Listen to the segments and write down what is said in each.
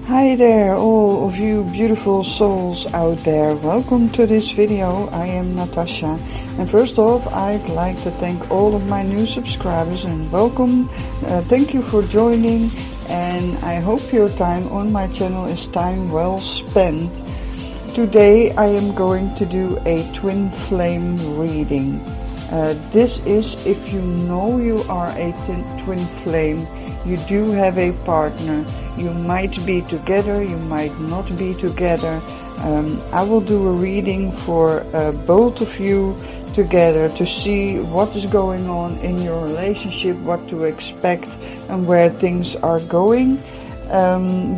Hi there, all of you beautiful souls out there. Welcome to this video. I am Natasja, and first off, I'd like to thank all of my new subscribers and welcome. Thank you for joining, and I hope your time on my channel is time well spent. Today I am going to do a twin flame reading. This is if you know you are a twin flame, you do have a partner. You might be together, you might not be together. I will do a reading for both of you together to see what is going on in your relationship, what to expect and where things are going.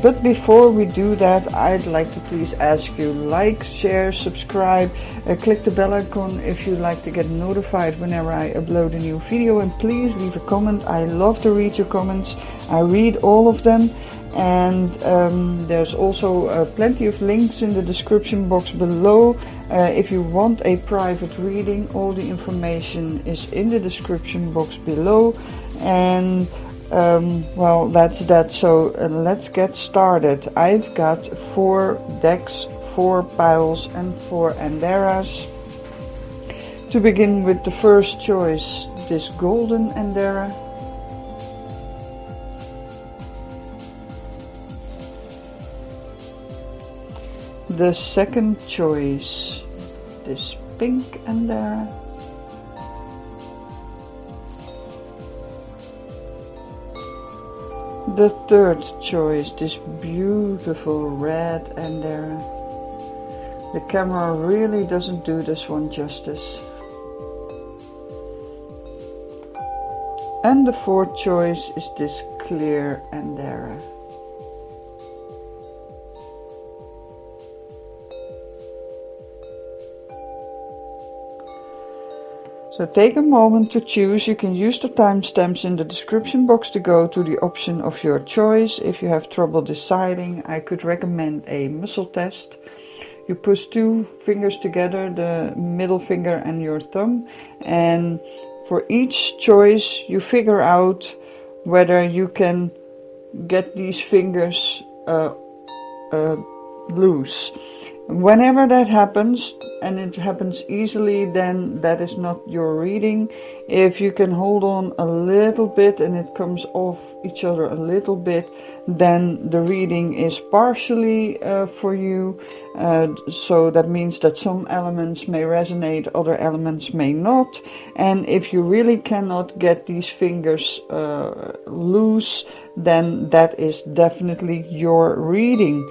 But before we do that, I'd like to please ask you like, share, subscribe, click the bell icon if you'd like to get notified whenever I upload a new video, and please leave a comment. I love to read your comments. I read all of them, and there's also plenty of links in the description box below. If you want a private reading, all the information is in the description box below. And well, that's that. So let's get started. I've got 4 decks, 4 piles and 4 andaras. To begin with the first choice, this golden andara. The second choice, this pink andara. The third choice, this beautiful red andara. The camera really doesn't do this one justice. And the fourth choice is this clear andara. So take a moment to choose. You can use the timestamps in the description box to go to the option of your choice. If you have trouble deciding, I could recommend a muscle test. You push 2 fingers together, the middle finger and your thumb, and for each choice you figure out whether you can get these fingers loose. Whenever that happens, and it happens easily, then that is not your reading. If you can hold on a little bit and it comes off each other a little bit, then the reading is partially for you. So that means that some elements may resonate, other elements may not. And if you really cannot get these fingers loose, then that is definitely your reading.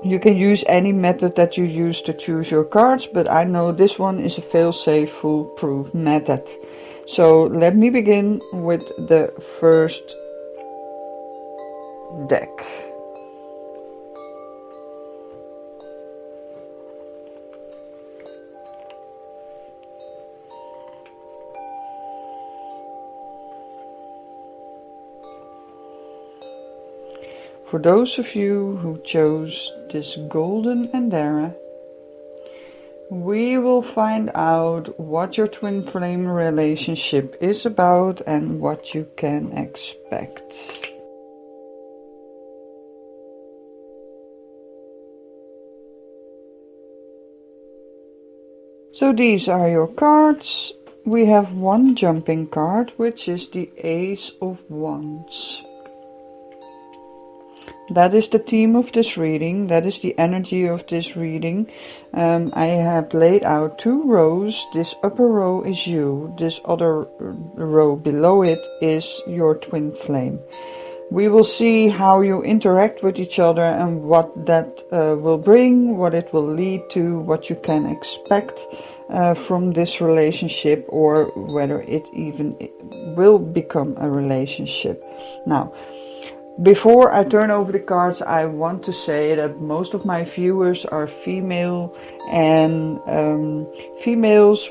You can use any method that you use to choose your cards, but I know this one is a fail-safe, foolproof method. So let me begin with the first deck. For those of you who chose this golden andara, we will find out what your twin flame relationship is about and what you can expect. So these are your cards. We have one jumping card, which is the Ace of Wands. That is the theme of this reading. That is the energy of this reading. I have laid out 2 rows. This upper row is you. This other row below it is your twin flame. We will see how you interact with each other and what that will bring, what it will lead to, what you can expect from this relationship, or whether it even will become a relationship. Now, before I turn over the cards, I want to say that most of my viewers are female, and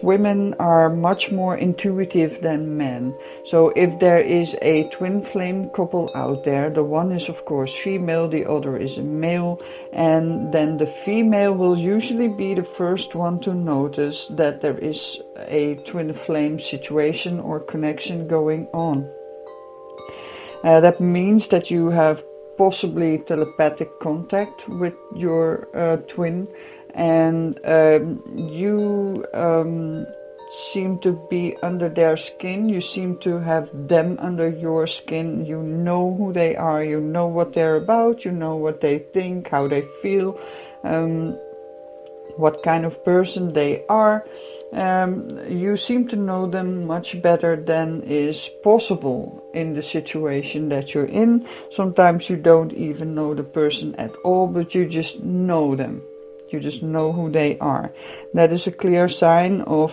women are much more intuitive than men. So if there is a twin flame couple out there, the one is of course female, the other is a male, and then the female will usually be the first one to notice that there is a twin flame situation or connection going on. That means that you have possibly telepathic contact with your twin, and you seem to be under their skin. You seem to have them under your skin. You know who they are, you know what they're about, you know what they think, how they feel, what kind of person they are. You seem to know them much better than is possible in the situation that you're in. Sometimes you don't even know the person at all, but you just know them. You just know who they are. That is a clear sign of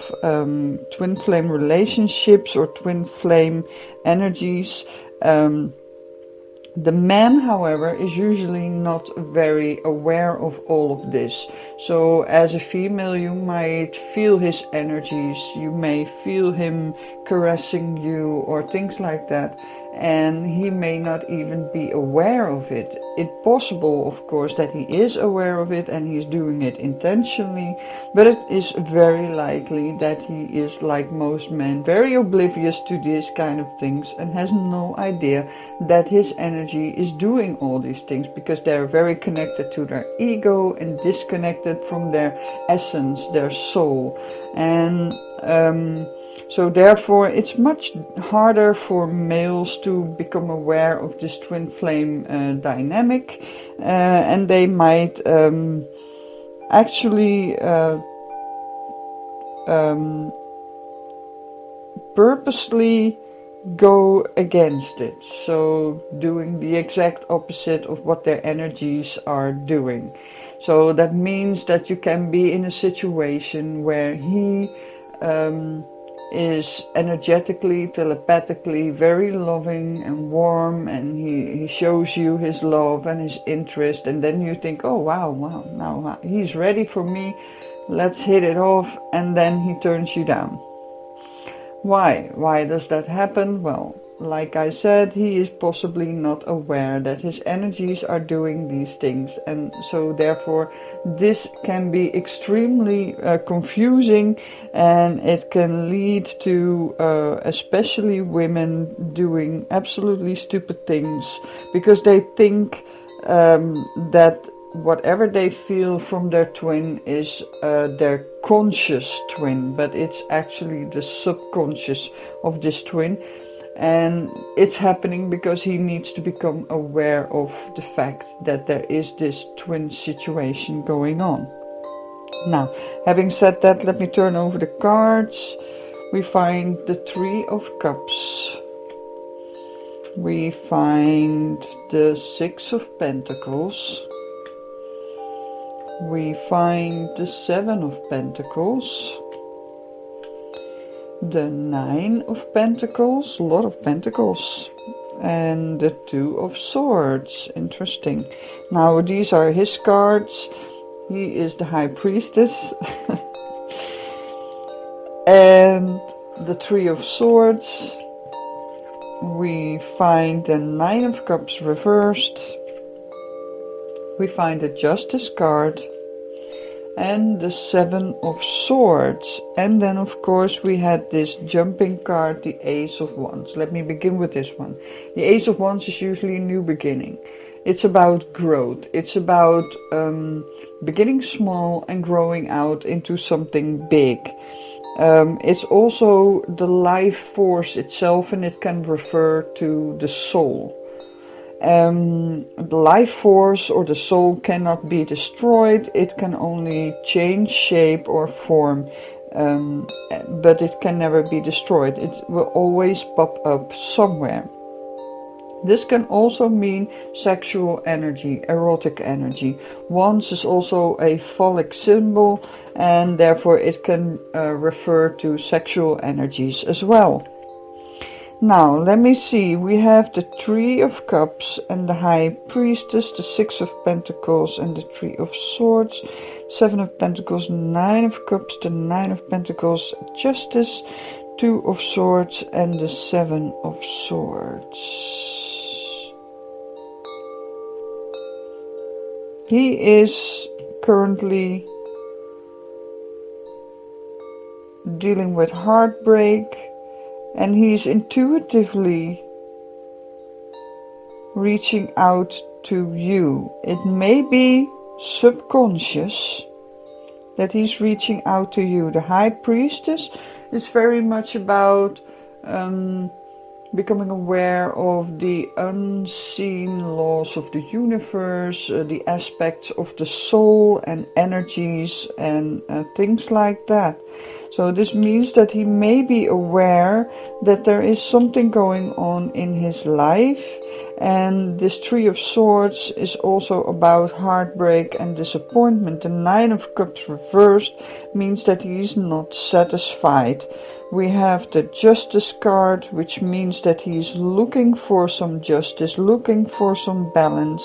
twin flame relationships or twin flame energies. The man, however, is usually not very aware of all of this. So as a female, you might feel his energies, you may feel him caressing you or things like that, and he may not even be aware of it. It's possible, of course, that he is aware of it and he's doing it intentionally, but it is very likely that he is, like most men, very oblivious to these kind of things and has no idea that his energy is doing all these things, because they're very connected to their ego and disconnected from their essence, their soul. And so therefore it's much harder for males to become aware of this twin flame dynamic, and they might actually purposely go against it, so doing the exact opposite of what their energies are doing. So that means that you can be in a situation where he is energetically, telepathically very loving and warm, and he shows you his love and his interest, and then you think, oh wow, now he's ready for me, let's hit it off, and then he turns you down. Why does that happen? Well, like I said, he is possibly not aware that his energies are doing these things, and so therefore this can be extremely confusing, and it can lead to especially women doing absolutely stupid things because they think that whatever they feel from their twin is their conscious twin, but it's actually the subconscious of this twin. And it's happening because he needs to become aware of the fact that there is this twin situation going on. Now, having said that, let me turn over the cards. We find the Three of Cups. We find the Six of Pentacles. We find the Seven of Pentacles. The Nine of Pentacles, a lot of pentacles, and the Two of Swords. Interesting. Now these are his cards. He is the High Priestess. And the Three of Swords. We find the Nine of Cups reversed. We find the Justice card. And the Seven of Swords. And then of course we had this jumping card, the Ace of Wands. Let me begin with this one. The Ace of Wands is usually a new beginning. It's about growth. It's about beginning small and growing out into something big. It's also the life force itself, and it can refer to the soul. The life force or the soul cannot be destroyed. It can only change shape or form, but it can never be destroyed. It will always pop up somewhere. This can also mean sexual energy, erotic energy. Wands is also a phallic symbol, and therefore it can refer to sexual energies as well. Now, let me see, we have the Three of Cups and the High Priestess, the Six of Pentacles and the Three of Swords, Seven of Pentacles, Nine of Cups, the Nine of Pentacles, Justice, Two of Swords and the Seven of Swords. He is currently dealing with heartbreak, and he's intuitively reaching out to you. It may be subconscious that he's reaching out to you. The High Priestess is very much about becoming aware of the unseen laws of the universe, the aspects of the soul and energies and things like that. So this means that he may be aware that there is something going on in his life. And this Three of Swords is also about heartbreak and disappointment. The Nine of Cups reversed means that he is not satisfied. We have the Justice card, which means that he is looking for some justice, looking for some balance.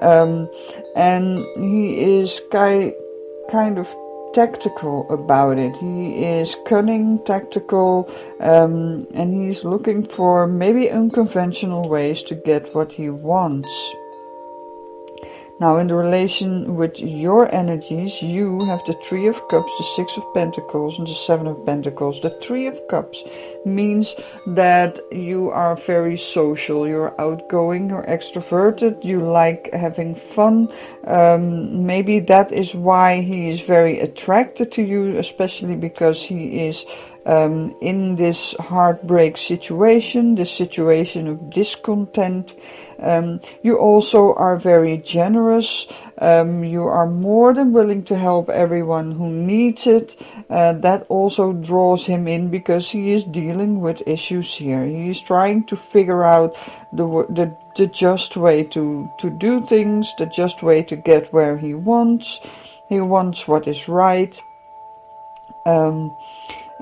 And he is kind of tactical about it. He is cunning, tactical, and he's looking for maybe unconventional ways to get what he wants. Now, in the relation with your energies, you have the Three of Cups, the Six of Pentacles, and the Seven of Pentacles. The Three of Cups means that you are very social, you're outgoing, you're extroverted, you like having fun. Maybe that is why he is very attracted to you, especially because he is in this heartbreak situation, this situation of discontent. You also are very generous. You are more than willing to help everyone who needs it. That also draws him in because he is dealing with issues here. He is trying to figure out the just way to do things, the just way to get where he wants. He wants what is right.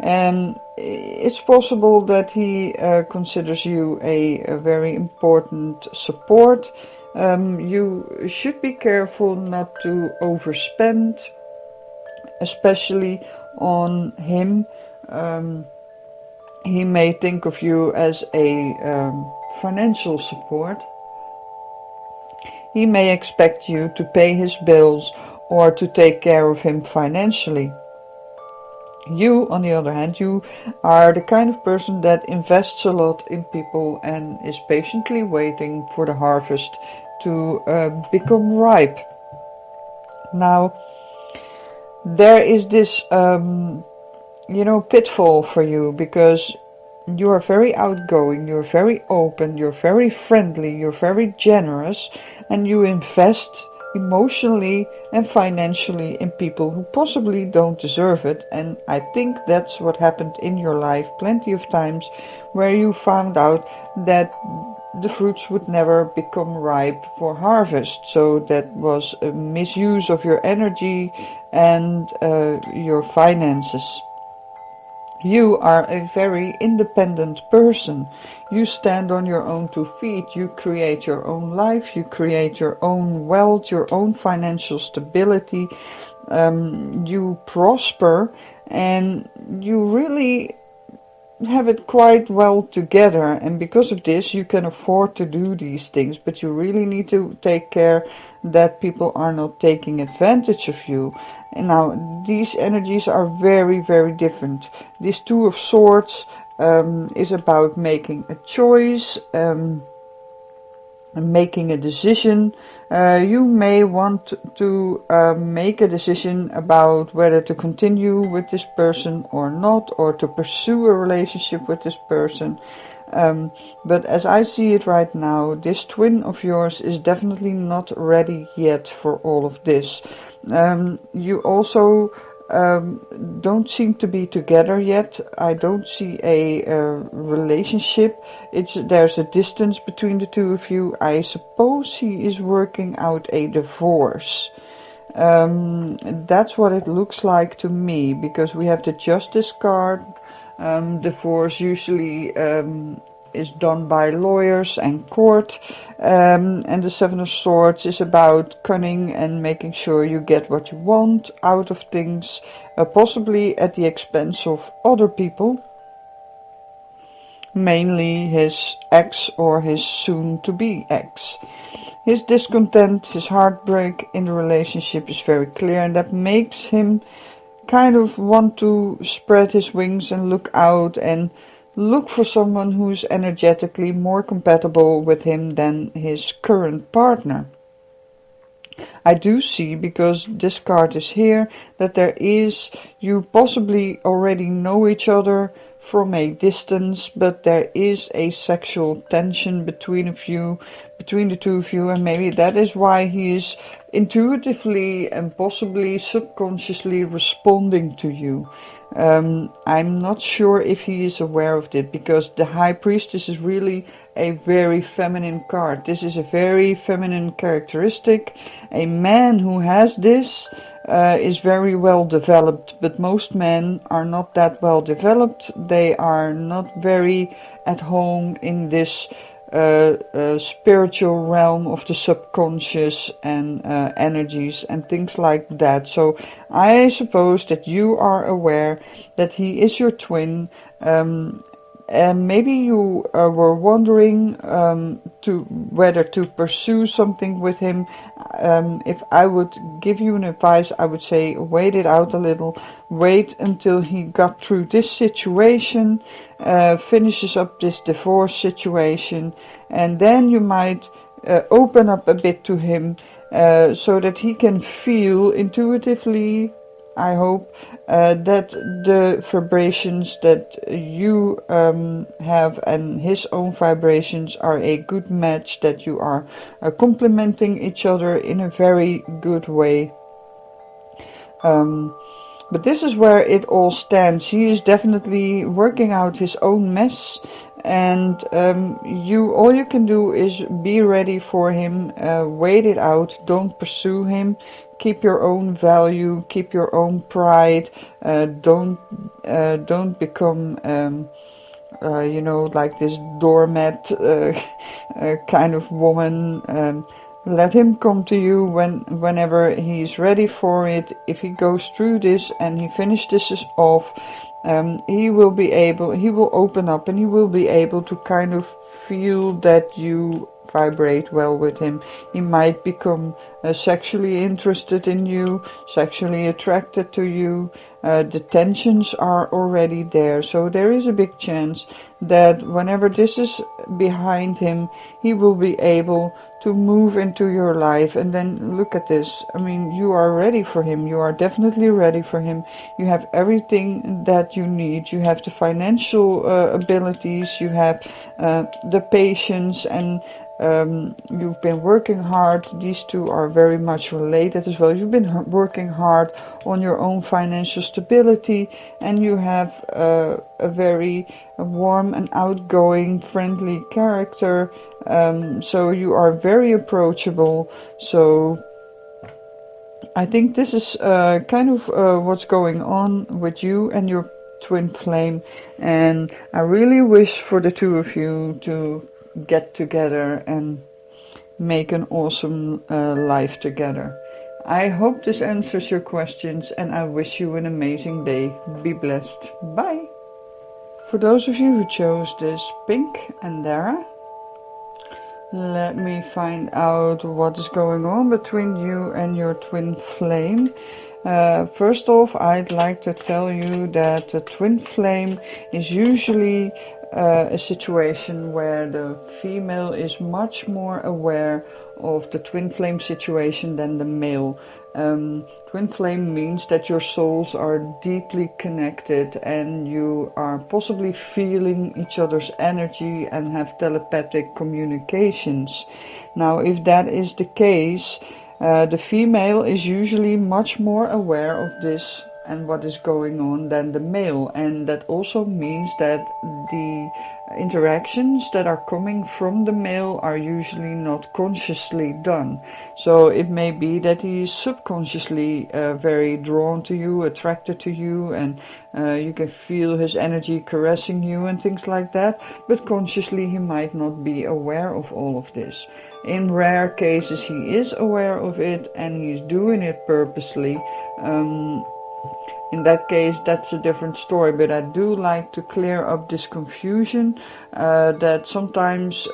And it's possible that he considers you a very important support. You should be careful not to overspend, especially on him. He may think of you as a financial support. He may expect you to pay his bills or to take care of him financially. You, on the other hand, you are the kind of person that invests a lot in people and is patiently waiting for the harvest to become ripe. Now, there is this, pitfall for you because you are very outgoing, you're very open, you're very friendly, you're very generous, and you invest emotionally and financially in people who possibly don't deserve it. And I think that's what happened in your life plenty of times, where you found out that the fruits would never become ripe for harvest. So that was a misuse of your energy and your finances. You are a very independent person. You stand on your own 2 feet. You create your own life. You create your own wealth, your own financial stability. You prosper and you really have it quite well together. And because of this, you can afford to do these things. But you really need to take care that people are not taking advantage of you. And now, these energies are very, very different. This Two of Swords is about making a choice, and making a decision. You may want to make a decision about whether to continue with this person or not, or to pursue a relationship with this person. But as I see it right now, this twin of yours is definitely not ready yet for all of this. You also don't seem to be together yet. I don't see a relationship. There's a distance between the two of you. I suppose he is working out a divorce. That's what it looks like to me, because we have the Justice card. Divorce usually is done by lawyers and court, and the Seven of Swords is about cunning and making sure you get what you want out of things, possibly at the expense of other people, mainly his ex or his soon-to-be ex. His discontent, his heartbreak in the relationship is very clear, and that makes him kind of want to spread his wings and look out and look for someone who's energetically more compatible with him than his current partner. I do see, because this card is here, that you possibly already know each other from a distance, but there is a sexual tension between the two of you, and maybe that is why he is intuitively and possibly subconsciously responding to you. I'm not sure if he is aware of it, because the High Priestess is really a very feminine card. This is a very feminine characteristic. A man who has this is very well developed, but most men are not that well developed. They are not very at home in this spiritual realm of the subconscious and energies and things like that. So I suppose that you are aware that he is your twin, and maybe you were wondering whether to pursue something with him. If I would give you an advice, I would say wait it out a little. Wait until he got through this situation, finishes up this divorce situation, and then you might open up a bit to him, so that he can feel intuitively, I hope, that the vibrations that you have and his own vibrations are a good match, that you are complementing each other in a very good way. But this is where it all stands. He is definitely working out his own mess, and all you can do is be ready for him. Wait it out. Don't pursue him. Keep your own value. Keep your own pride. Don't become like this doormat kind of woman. Let him come to you whenever he's ready for it. If he goes through this and he finishes this off, he will open up, and he will be able to kind of feel that you vibrate well with him. He might become sexually interested in you, sexually attracted to you. The tensions are already there, so there is a big chance that whenever this is behind him, he will be able to move into your life. And then look at this. I mean, you are ready for him. You are definitely ready for him. You have everything that you need. You have the financial abilities. You have the patience, and you've been working hard. These two are very much related as well. You've been working hard on your own financial stability, and you have a very warm and outgoing, friendly character. So you are very approachable. So I think this is kind of what's going on with you and your twin flame, and I really wish for the two of you to get together and make an awesome life together. I hope this answers your questions, and I wish you an amazing day. Be blessed. Bye. For those of you who chose this pink andara, let me find out what is going on between you and your twin flame. First off, I'd like to tell you that the twin flame is usually a situation where the female is much more aware of the twin flame situation than the male. Twin flame means that your souls are deeply connected, and you are possibly feeling each other's energy and have telepathic communications. Now, if that is the case, the female is usually much more aware of this and what is going on than the male, and that also means that the interactions that are coming from the male are usually not consciously done. So it may be that he is subconsciously very drawn to you, attracted to you, and you can feel his energy caressing you and things like that, but consciously he might not be aware of all of this. In rare cases he is aware of it, and he's doing it purposely. In that case, that's a different story, but I do like to clear up this confusion that sometimes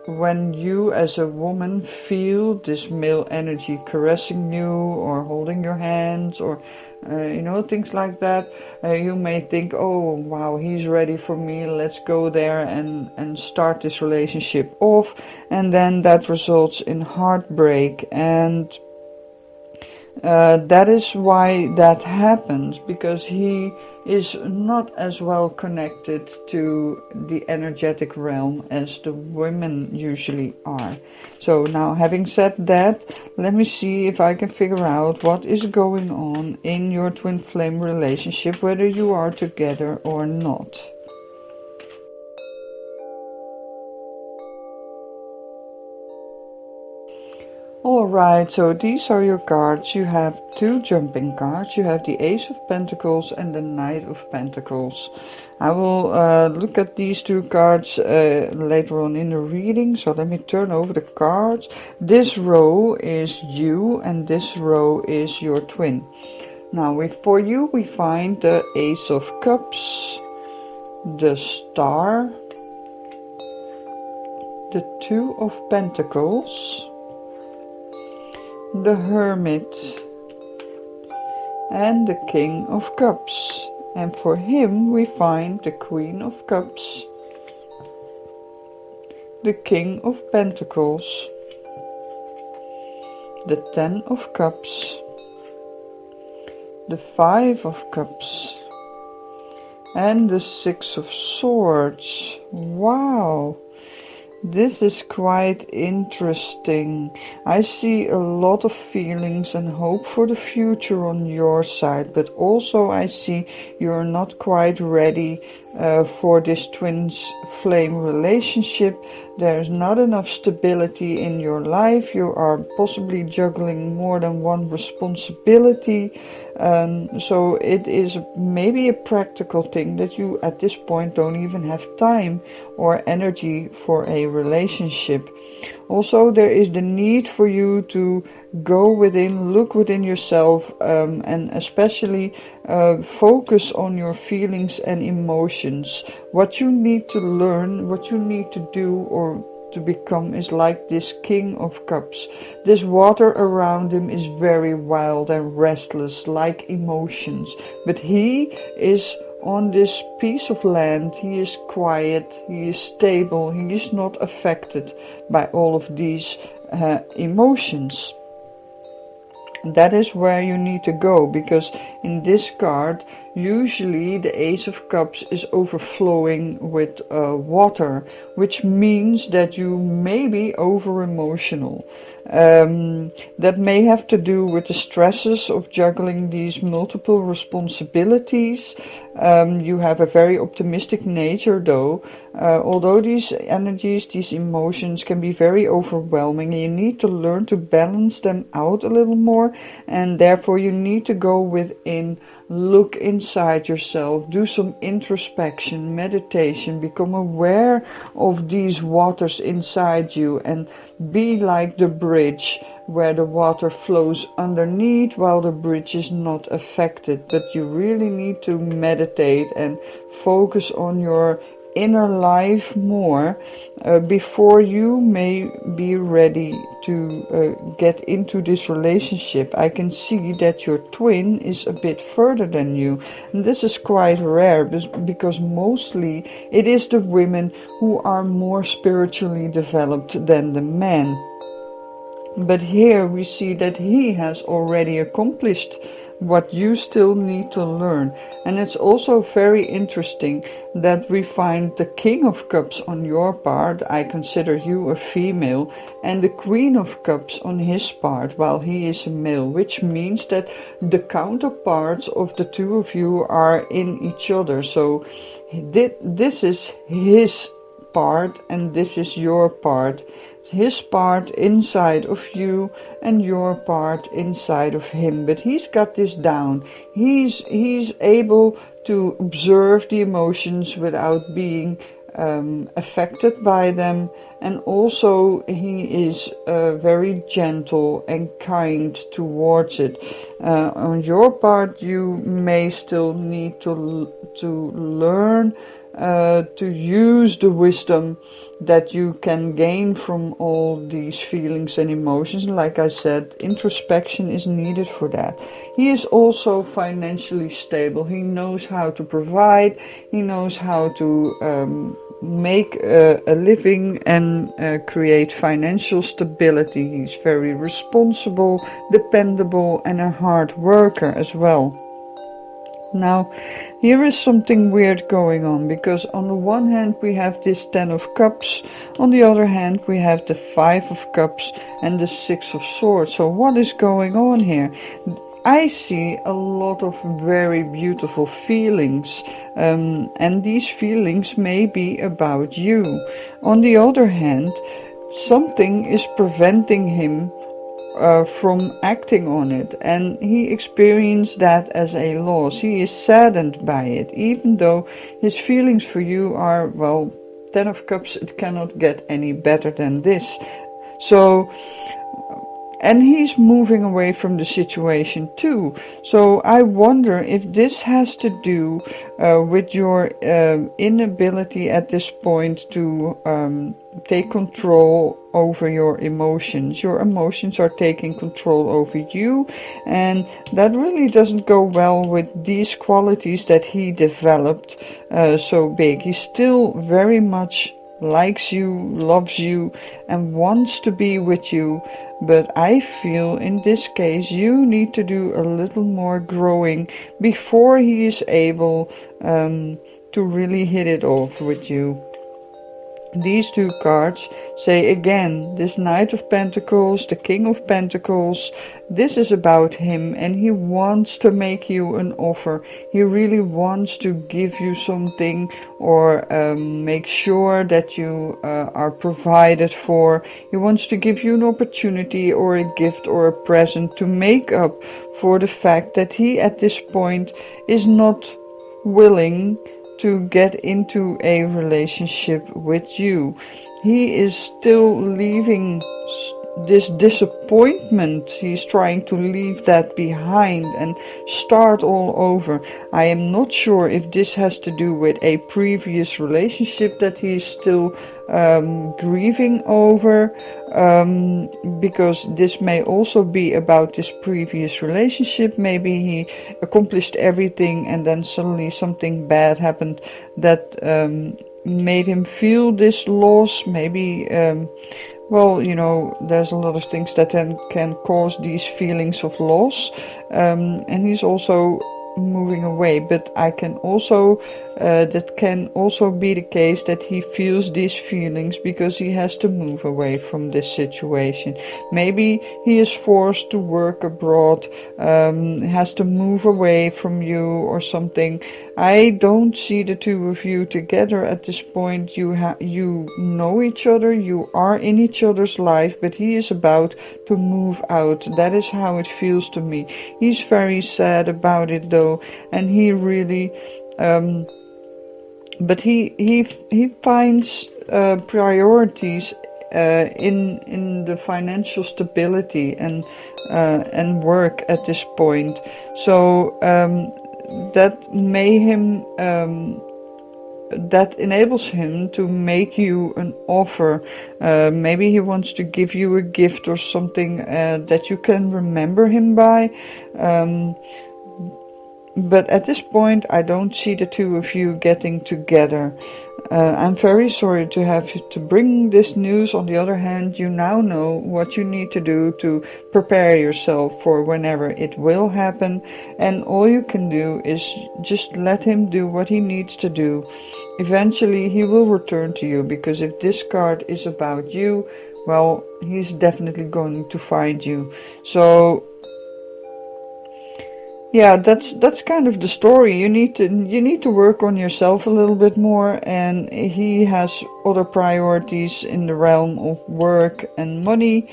when you as a woman feel this male energy caressing you or holding your hands or things like that. You may think, oh wow, he's ready for me, let's go there and start this relationship off, and then that results in heartbreak. And that is why that happens, because he is not as well connected to the energetic realm as the women usually are. So now, having said that, let me see if I can figure out what is going on in your twin flame relationship, whether you are together or not. Alright, so these are your cards. You have two jumping cards. You have the Ace of Pentacles and the Knight of Pentacles. I will look at these two cards later on in the reading, so let me turn over the cards. This row is you and this row is your twin. Now, for you we find the Ace of Cups, the Star, the Two of Pentacles, the Hermit, and the King of Cups. And for him we find the Queen of Cups, the King of Pentacles, the Ten of Cups, the Five of Cups, and the Six of Swords. Wow! This is quite interesting. I see a lot of feelings and hope for the future on your side, but also I see you're not quite ready for this twin flame relationship. There's not enough stability in your life. You are possibly juggling more than one responsibility. So it is maybe a practical thing that you at this point don't even have time or energy for a relationship. Also, there is the need for you to go within, look within yourself, and especially focus on your feelings and emotions. What you need to learn, what you need to do or to become is like this King of Cups. This water around him is very wild and restless, like emotions. But he is on this piece of land, he is quiet, he is stable, he is not affected by all of these emotions. That is where you need to go, because in this card, usually the Ace of Cups is overflowing with water, which means that you may be over emotional. That may have to do with the stresses of juggling these multiple responsibilities. You have a very optimistic nature though, although these energies, these emotions can be very overwhelming. You need to learn to balance them out a little more, and therefore you need to go within, look inside yourself, do some introspection, meditation, become aware of these waters inside you, and be like the bridge where the water flows underneath while the bridge is not affected. But you really need to meditate and focus on your inner life more before you may be ready to get into this relationship. I can see that your twin is a bit further than you, and this is quite rare because mostly it is the women who are more spiritually developed than the men. But here we see that he has already accomplished what you still need to learn. And it's also very interesting that we find the King of Cups on your part, I consider you a female, and the Queen of Cups on his part, while he is a male, which means that the counterparts of the two of you are in each other. So this is his part and this is your part. His part inside of you and your part inside of him. But he's got this down. He's able to observe the emotions without being affected by them, and also he is very gentle and kind towards it. On your part, you may still need to learn to use the wisdom that you can gain from all these feelings and emotions. Like I said, introspection is needed for that. He is also financially stable. He knows how to provide. He knows how to make a living and create financial stability. He's very responsible, dependable, and a hard worker as well. Now, here is something weird going on, because on the one hand we have this 10 of Cups, on the other hand we have the 5 of Cups and the 6 of Swords. So what is going on here? I see a lot of very beautiful feelings, and these feelings may be about you. On the other hand, something is preventing him from acting on it, and he experienced that as a loss. He is saddened by it, even though his feelings for you are, well, 10 of Cups, it cannot get any better than this. So, and he's moving away from the situation too. So I wonder if this has to do with your inability at this point to take control over your emotions. Your emotions are taking control over you, and that really doesn't go well with these qualities that he developed so big. He still very much likes you, loves you, and wants to be with you. But I feel in this case you need to do a little more growing before he is able to really hit it off with you. These two cards say again, this Knight of Pentacles, the King of Pentacles, this is about him, and he wants to make you an offer. He really wants to give you something, or make sure that you are provided for. He wants to give you an opportunity or a gift or a present to make up for the fact that he at this point is not willing to get into a relationship with you. He is still leaving this disappointment. He's trying to leave that behind and start all over. I am not sure if this has to do with a previous relationship that he's still grieving over, because this may also be about this previous relationship. Maybe he accomplished everything and then suddenly something bad happened that made him feel this loss. Maybe well, you know, there's a lot of things that can cause these feelings of loss, and he's also moving away. But I can also that can also be the case that he feels these feelings because he has to move away from this situation. Maybe he is forced to work abroad, has to move away from you or something. I don't see the two of you together at this point. You know each other, you are in each other's life, but he is about to move out. That is how it feels to me. He's very sad about it though, and he really but he finds priorities in the financial stability and work at this point. So that enables him to make you an offer. Maybe he wants to give you a gift or something that you can remember him by. But at this point, I don't see the two of you getting together. I'm very sorry to have to bring this news. On the other hand, you now know what you need to do to prepare yourself for whenever it will happen. And all you can do is just let him do what he needs to do. Eventually, he will return to you, because if this card is about you, well, he's definitely going to find you. So yeah, that's kind of the story. You need to work on yourself a little bit more, and he has other priorities in the realm of work and money,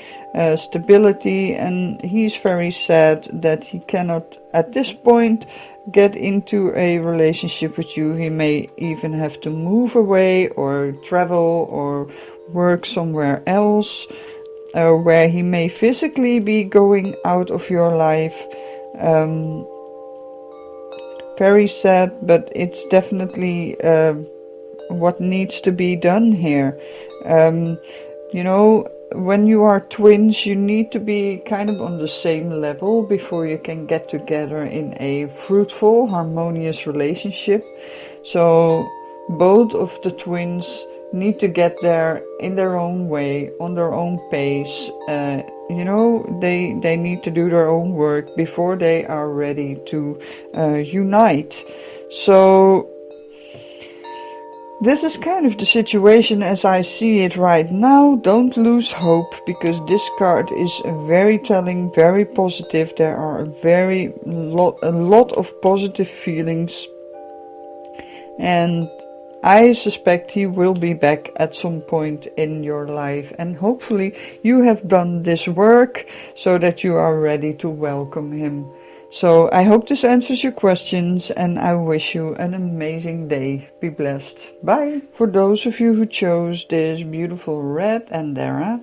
stability, and he's very sad that he cannot at this point get into a relationship with you. He may even have to move away or travel or work somewhere else, where he may physically be going out of your life. Very sad, but it's definitely what needs to be done here. You know, when you are twins, you need to be kind of on the same level before you can get together in a fruitful, harmonious relationship. So both of the twins need to get there in their own way, on their own pace. You know, they need to do their own work before they are ready to unite. So this is kind of the situation as I see it right now. Don't lose hope, because this card is very telling, very positive. There are a lot of positive feelings, and I suspect he will be back at some point in your life, and hopefully you have done this work so that you are ready to welcome him. So I hope this answers your questions, and I wish you an amazing day. Be blessed. Bye. For those of you who chose this beautiful red andara,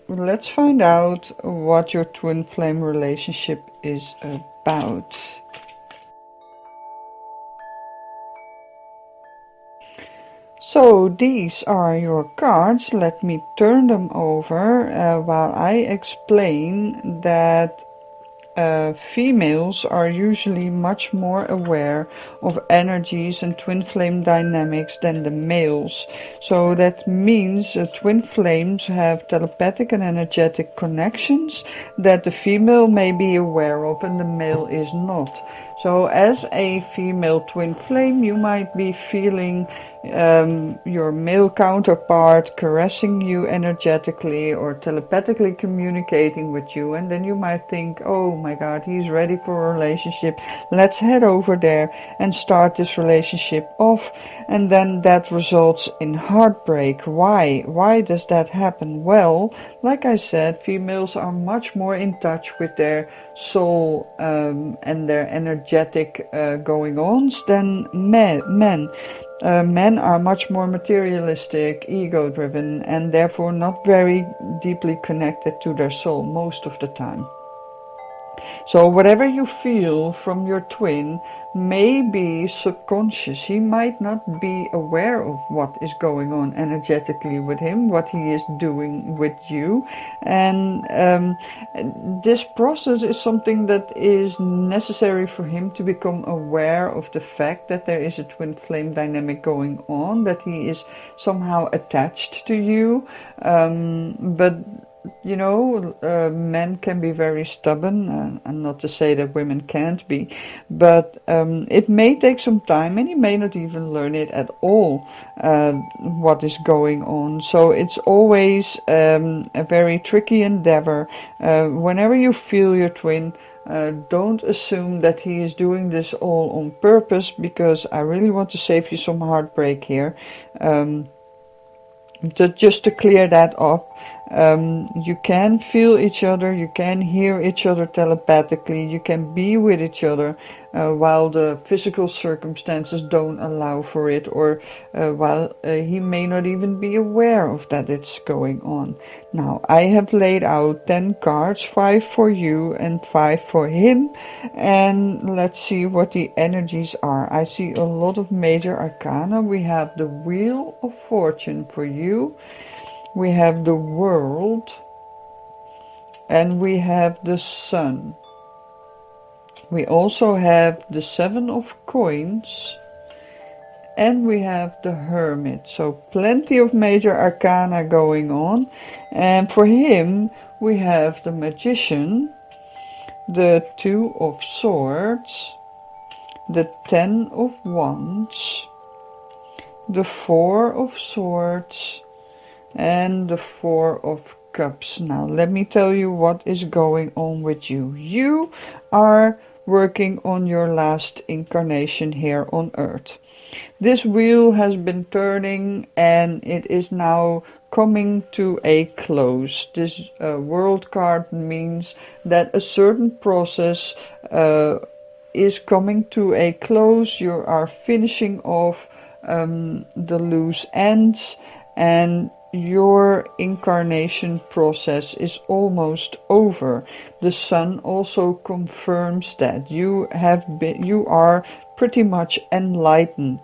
let's find out what your twin flame relationship is about. So these are your cards. Let me turn them over while I explain that females are usually much more aware of energies and twin flame dynamics than the males. So that means twin flames have telepathic and energetic connections that the female may be aware of and the male is not. So as a female twin flame, you might be feeling your male counterpart caressing you energetically or telepathically communicating with you, and then you might think, oh my god, he's ready for a relationship, let's head over there and start this relationship off. And then that results in heartbreak. Why does that happen? Well, like I said, females are much more in touch with their soul and their energetic going-ons than men. Men are much more materialistic, ego-driven, and therefore not very deeply connected to their soul most of the time. So whatever you feel from your twin may be subconscious. He might not be aware of what is going on energetically with him, what he is doing with you. And this process is something that is necessary for him to become aware of the fact that there is a twin flame dynamic going on, that he is somehow attached to you. But you know, men can be very stubborn, and not to say that women can't be, but it may take some time, and he may not even learn it at all, what is going on. So it's always a very tricky endeavor. Whenever you feel your twin, don't assume that he is doing this all on purpose, because I really want to save you some heartbreak here. Just to clear that up, you can feel each other, you can hear each other telepathically, you can be with each other while the physical circumstances don't allow for it, or while he may not even be aware of that it's going on. Now, I have laid out 10 cards, 5 for you and 5 for him, and let's see what the energies are. I see a lot of major arcana. We have the Wheel of Fortune for you, we have the World, and we have the Sun. We also have the 7 of Coins, and we have the Hermit. So plenty of major arcana going on. And for him, we have the Magician, the 2 of Swords, the 10 of Wands, the 4 of Swords, and the 4 of Cups. Now let me tell you what is going on with you. You are working on your last incarnation here on Earth. This wheel has been turning, and it is now coming to a close. This World card means that a certain process is coming to a close. You are finishing off the loose ends, and your incarnation process is almost over. The Sun also confirms that you are pretty much enlightened.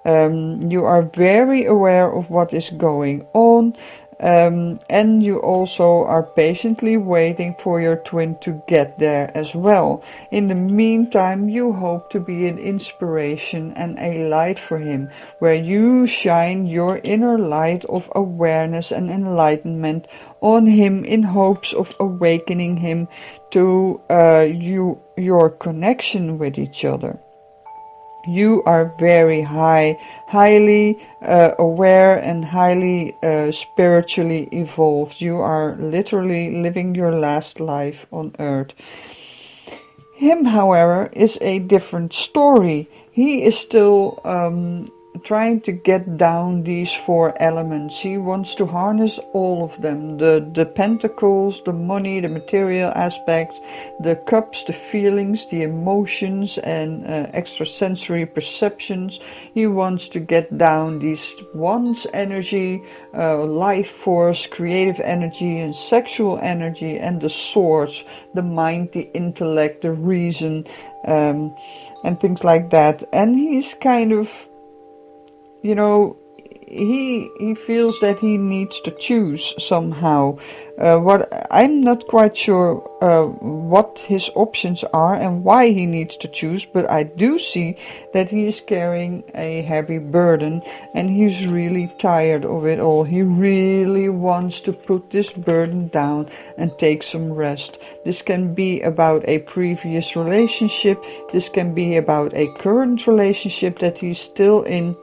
You are very aware of what is going on, and you also are patiently waiting for your twin to get there as well. In the meantime, you hope to be an inspiration and a light for him, where you shine your inner light of awareness and enlightenment on him in hopes of awakening him to your connection with each other. You are very highly aware and highly spiritually evolved. You are literally living your last life on earth. Him, however, is a different story. He is still trying to get down these four elements. He wants to harness all of them. The pentacles, the money, the material aspects, the cups, the feelings, the emotions, and extrasensory perceptions. He wants to get down these wands energy, life force, creative energy, and sexual energy, and the swords, the mind, the intellect, the reason, and things like that. And he's kind of, he feels that he needs to choose somehow. What I'm not quite sure what his options are and why he needs to choose, but I do see that he is carrying a heavy burden and he's really tired of it all. He really wants to put this burden down and take some rest. This can be about a previous relationship. This can be about a current relationship that he's still in.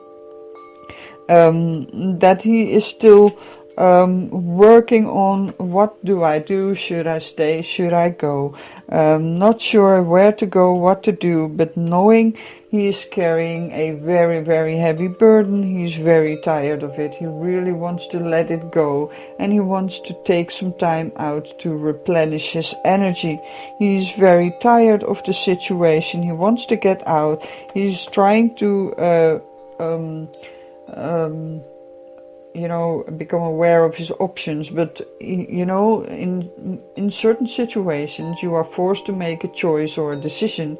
That he is still working on. What do I do? Should I stay? Should I go? Not sure where to go, what to do, but knowing he is carrying a very, very heavy burden, he's very tired of it. He really wants to let it go, and he wants to take some time out to replenish his energy. He's very tired of the situation. He wants to get out. He's trying to become aware of his options, but in certain situations you are forced to make a choice or a decision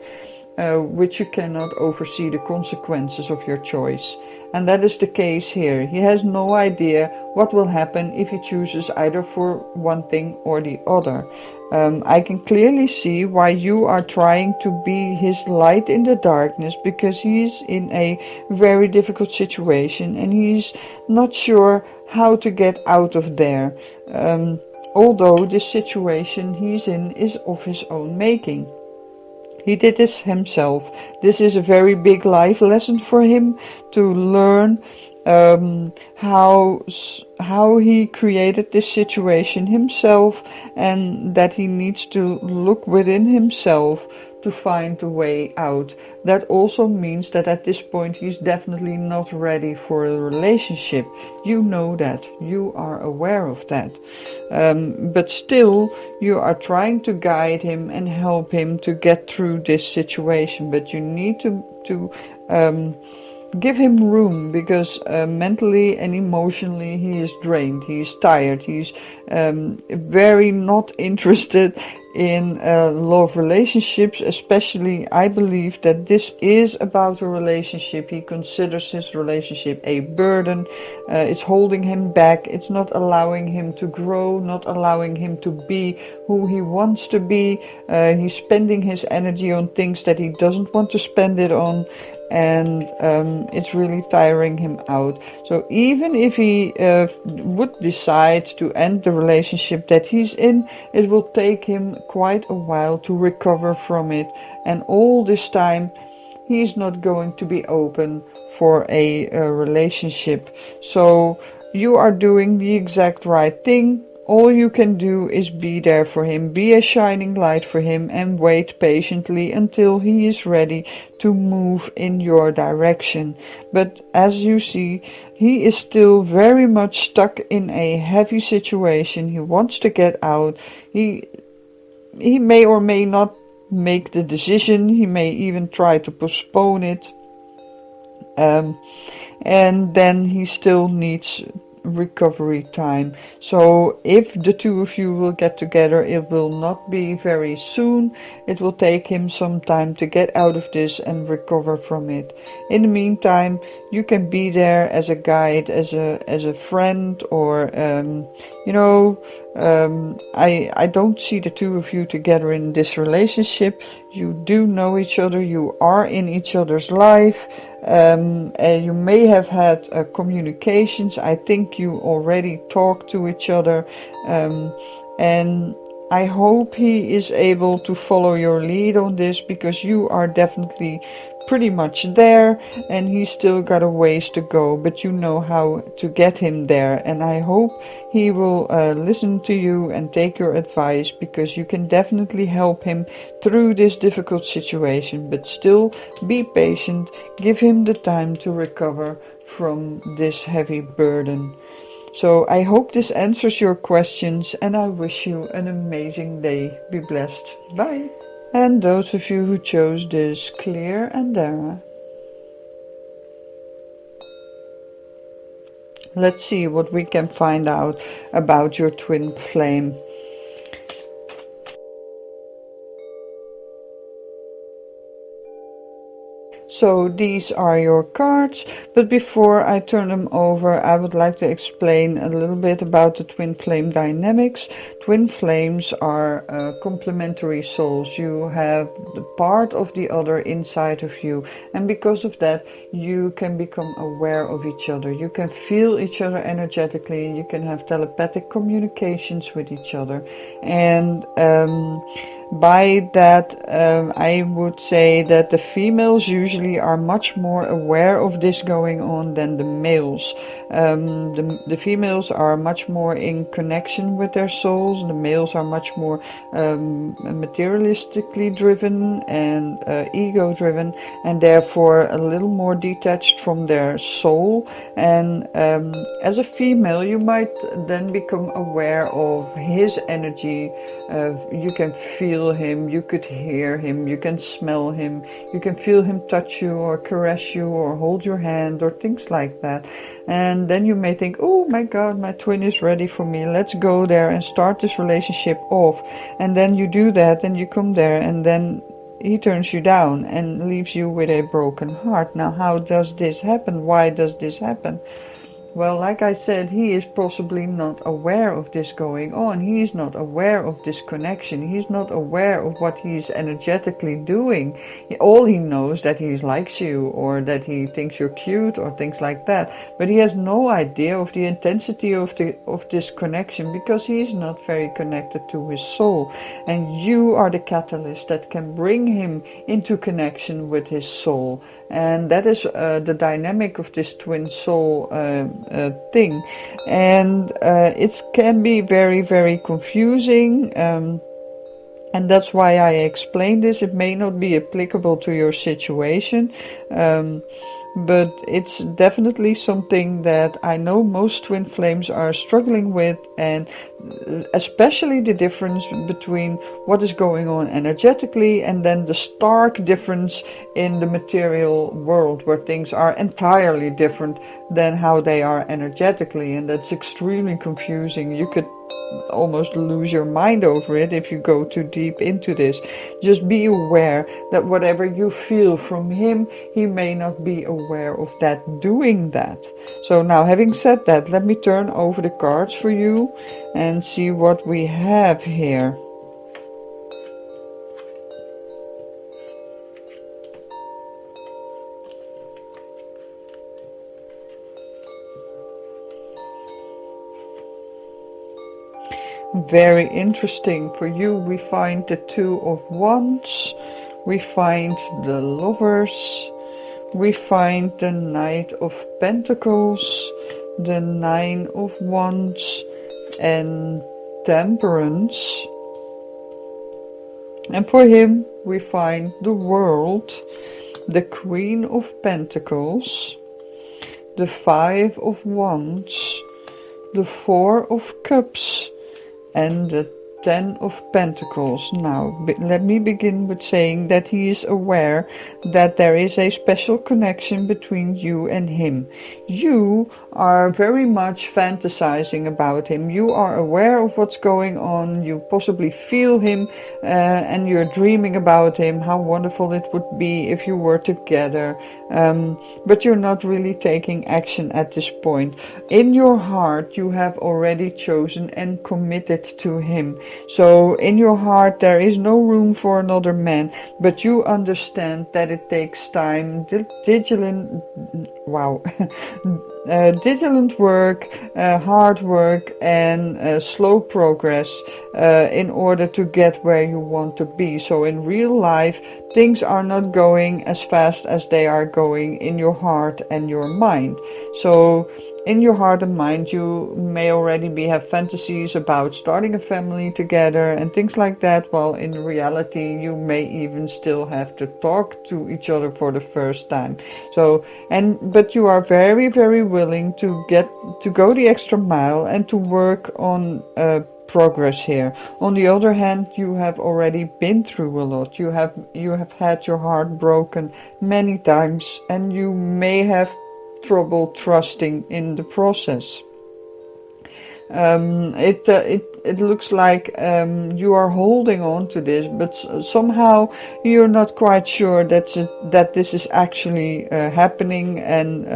which you cannot oversee the consequences of your choice. And that is the case here. He has no idea what will happen if he chooses either for one thing or the other. I can clearly see why you are trying to be his light in the darkness, because he's in a very difficult situation and he's not sure how to get out of there. Although this situation he's in is of his own making. He did this himself. This is a very big life lesson for him to learn how he created this situation himself, and that he needs to look within himself to find a way out. That also means that at this point he's definitely not ready for a relationship. You know that. You are aware of that. But still, you are trying to guide him and help him to get through this situation. But you need to give him room, because mentally and emotionally he is drained. He is tired. He's very not interested in love relationships, especially. I believe that this is about a relationship. He considers his relationship a burden. It's holding him back. It's not allowing him to grow, not allowing him to be who he wants to be. He's spending his energy on things that he doesn't want to spend it on, and it's really tiring him out. So even if he would decide to end the relationship that he's in, it will take him quite a while to recover from it, and all this time he's not going to be open for a relationship. So you are doing the exact right thing. All you can do is be there for him, be a shining light for him, and wait patiently until he is ready to move in your direction. But as you see, he is still very much stuck in a heavy situation. He wants to get out. He may or may not make the decision. He may even try to postpone it. And then he still needs recovery time. So if the two of you will get together, it will not be very soon. It will take him some time to get out of this and recover from it. In the meantime, you can be there as a guide, as a friend, or I don't see the two of you together in this relationship. You do know each other, you are in each other's life, and you may have had communications. I think you already talk to each other, and I hope he is able to follow your lead on this, because you are definitely pretty much there and he's still got a ways to go, but you know how to get him there. And I hope he will listen to you and take your advice, because you can definitely help him through this difficult situation. But still be patient, give him the time to recover from this heavy burden. So I hope this answers your questions, and I wish you an amazing day. Be blessed. Bye. And those of you who chose this clear andara, let's see what we can find out about your twin flame. So these are your cards, but before I turn them over, I would like to explain a little bit about the twin flame dynamics. Twin flames are complementary souls. You have the part of the other inside of you, and because of that, you can become aware of each other. You can feel each other energetically. You can have telepathic communications with each other, and by that, I would say that the females usually are much more aware of this going on than the males. The females are much more in connection with their souls. The males are much more materialistically driven and ego driven, and therefore a little more detached from their soul. And as a female, you might then become aware of his energy. You can feel him, you could hear him, you can smell him, you can feel him touch you or caress you or hold your hand or things like that. And then you may think, oh my God, my twin is ready for me, let's go there and start this relationship off. And then you do that and you come there, and then he turns you down and leaves you with a broken heart. Now, how does this happen? Why does this happen? Well, like I said, he is possibly not aware of this going on. He is not aware of this connection. He's not aware of what he's energetically doing. All he knows that he likes you, or that he thinks you're cute, or things like that. But he has no idea of the intensity of this connection, because he is not very connected to his soul. And you are the catalyst that can bring him into connection with his soul. And that is the dynamic of this twin soul thing. And it can be very, very confusing. And that's why I explain this. It may not be applicable to your situation. But it's definitely something that I know most twin flames are struggling with, and especially the difference between what is going on energetically and then the stark difference in the material world, where things are entirely different than how they are energetically. And that's extremely confusing. You could almost lose your mind over it if you go too deep into this. Just be aware that whatever you feel from him, he may not be aware of that doing that. So now, having said that, let me turn over the cards for you and see what we have here. Very interesting. For you, we find the Two of Wands, we find the Lovers, we find the Knight of Pentacles, the Nine of Wands, and Temperance. And for him, we find the World, the Queen of Pentacles, the Five of Wands, the Four of Cups, and the Ten of Pentacles. Now, let me begin with saying that he is aware that there is a special connection between you and him. You are very much fantasizing about him. You are aware of what's going on. You possibly feel him, and you're dreaming about him, how wonderful it would be if you were together. But you're not really taking action at this point. In your heart, you have already chosen and committed to him. So in your heart, there is no room for another man, but you understand that it takes time, diligent work, hard work, and slow progress in order to get where you want to be. So in real life, things are not going as fast as they are going in your heart and your mind. So in your heart and mind, you may already have fantasies about starting a family together and things like that, while in reality you may even still have to talk to each other for the first time. But you are very, very willing to go the extra mile and to work on progress here. On the other hand, you have already been through a lot. You have had your heart broken many times, and you may have trouble trusting in the process. It looks like you are holding on to this, but somehow you're not quite sure that this is actually happening and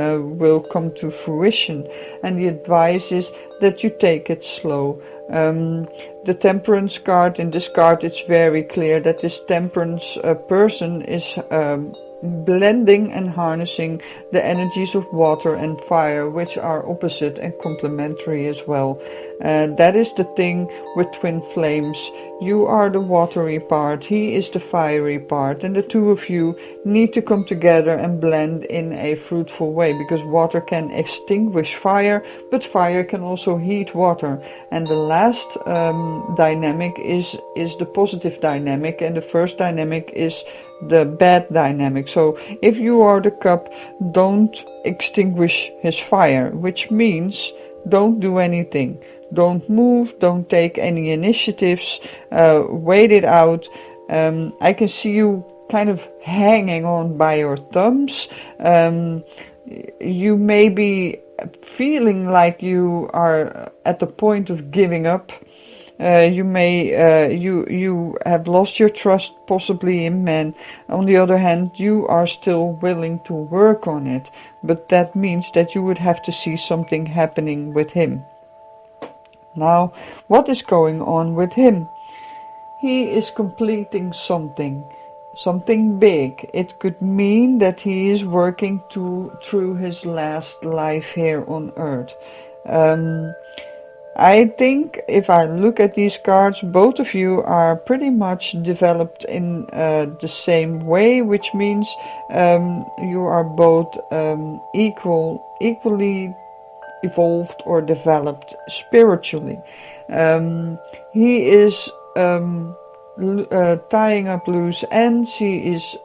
will come to fruition. And the advice is that you take it slow. The Temperance card, in this card it's very clear that this Temperance person is blending and harnessing the energies of water and fire, which are opposite and complementary as well. That is the thing with twin flames. You are the watery part, he is the fiery part, and the two of you need to come together and blend in a fruitful way, because water can extinguish fire, but fire can also heat water. And the last dynamic is the positive dynamic, and the first dynamic is the bad dynamic. So if you are the cup, don't extinguish his fire, which means don't do anything. Don't move, don't take any initiatives, wait it out. I can see you kind of hanging on by your thumbs. You may be feeling like you are at the point of giving up. You have lost your trust possibly in men. On the other hand, you are still willing to work on it, but that means that you would have to see something happening with him. Now, what is going on with him? He is completing something big. It could mean that he is working through his last life here on earth. I think if I look at these cards, both of you are pretty much developed in the same way, which means you are both equally evolved or developed spiritually. He is tying up loose ends. He is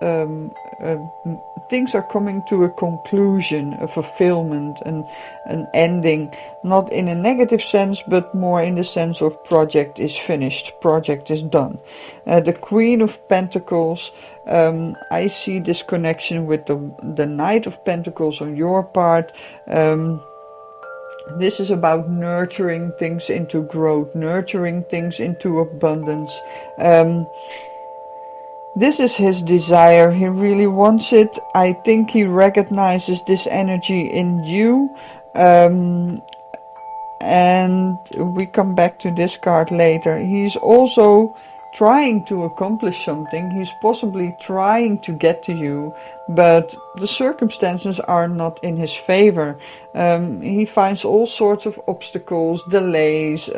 things are coming to a conclusion, a fulfillment, and an ending, not in a negative sense, but more in the sense of project is finished, project is done. The Queen of Pentacles, I see this connection with the Knight of Pentacles on your part. This is about nurturing things into growth, nurturing things into abundance. This is his desire. He really wants it. I think he recognizes this energy in you. And we come back to this card later. He's also trying to accomplish something. He's possibly trying to get to you, but the circumstances are not in his favor. He finds all sorts of obstacles, delays,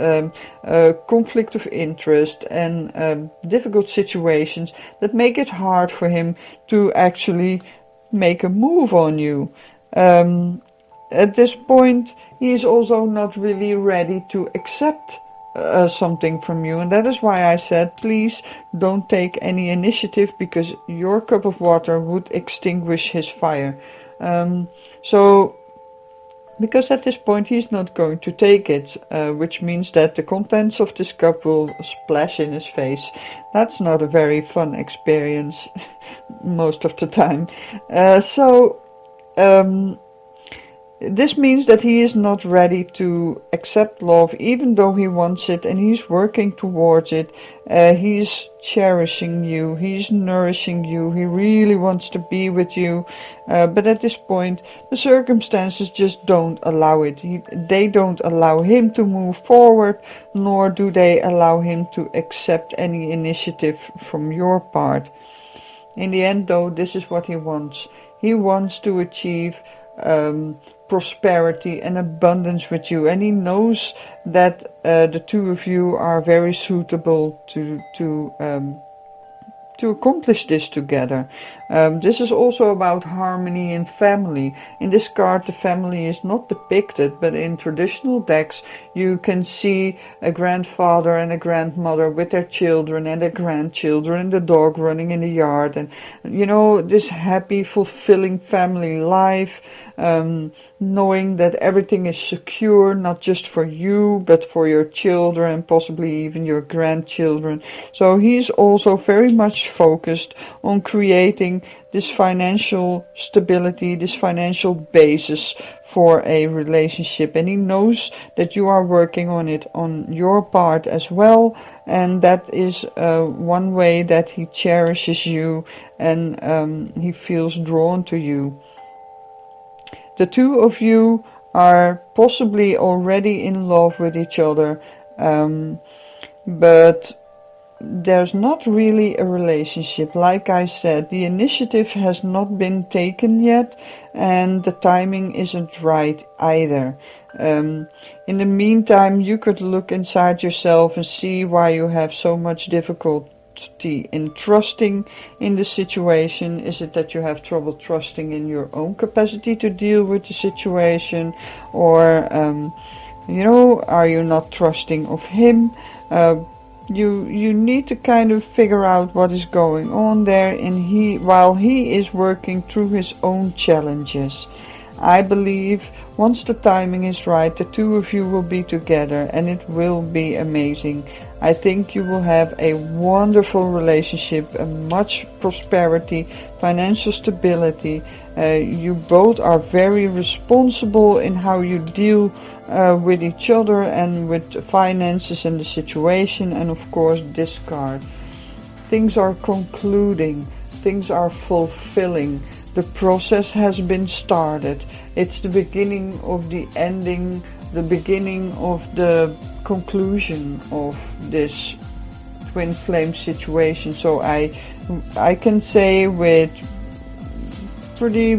conflict of interest, and difficult situations that make it hard for him to actually make a move on you. At this point, he is also not really ready to accept something from you, and that is why I said please don't take any initiative, because your cup of water would extinguish his fire. So because at this point he's not going to take it, which means that the contents of this cup will splash in his face. That's not a very fun experience most of the time. This means that he is not ready to accept love, even though he wants it and he's working towards it. He's cherishing you, he's nourishing you, he really wants to be with you. But at this point, the circumstances just don't allow it. They don't allow him to move forward, nor do they allow him to accept any initiative from your part. In the end, though, this is what he wants. He wants to achieve prosperity and abundance with you, and he knows that the two of you are very suitable to accomplish this together. This is also about harmony in family. In this card, the family is not depicted, but in traditional decks you can see a grandfather and a grandmother with their children and their grandchildren and the dog running in the yard, and this happy, fulfilling family life. Knowing that everything is secure, not just for you, but for your children and possibly even your grandchildren. So he's also very much focused on creating this financial stability, this financial basis for a relationship. And he knows that you are working on it on your part as well. And that is one way that he cherishes you and he feels drawn to you. The two of you are possibly already in love with each other, but there's not really a relationship. Like I said, the initiative has not been taken yet, and the timing isn't right either. In the meantime, you could look inside yourself and see why you have so much difficulty in trusting in the situation. Is it that you have trouble trusting in your own capacity to deal with the situation, or are you not trusting of him? You need to kind of figure out what is going on there, and while he is working through his own challenges. I believe once the timing is right, the two of you will be together, and it will be amazing. I think you will have a wonderful relationship, much prosperity, financial stability. You both are very responsible in how you deal with each other and with finances and the situation, and of course this card. Things are concluding, things are fulfilling. The process has been started. It's the beginning of the ending, the beginning of the conclusion of this twin flame situation. So I can say with pretty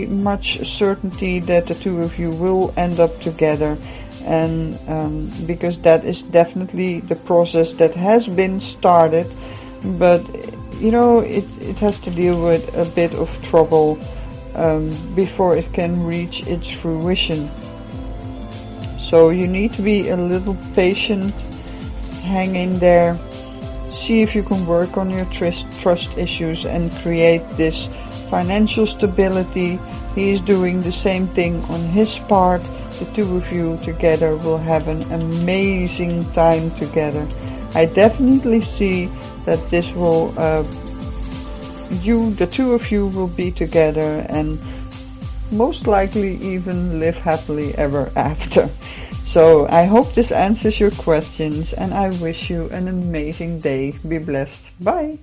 much certainty that the two of you will end up together, and because that is definitely the process that has been started, but it has to deal with a bit of trouble before it can reach its fruition. So you need to be a little patient, hang in there, see if you can work on your trust issues and create this financial stability. He is doing the same thing on his part. The two of you together will have an amazing time together. I definitely see that this will, the two of you will be together and most likely even live happily ever after. So I hope this answers your questions, and I wish you an amazing day. Be blessed. Bye.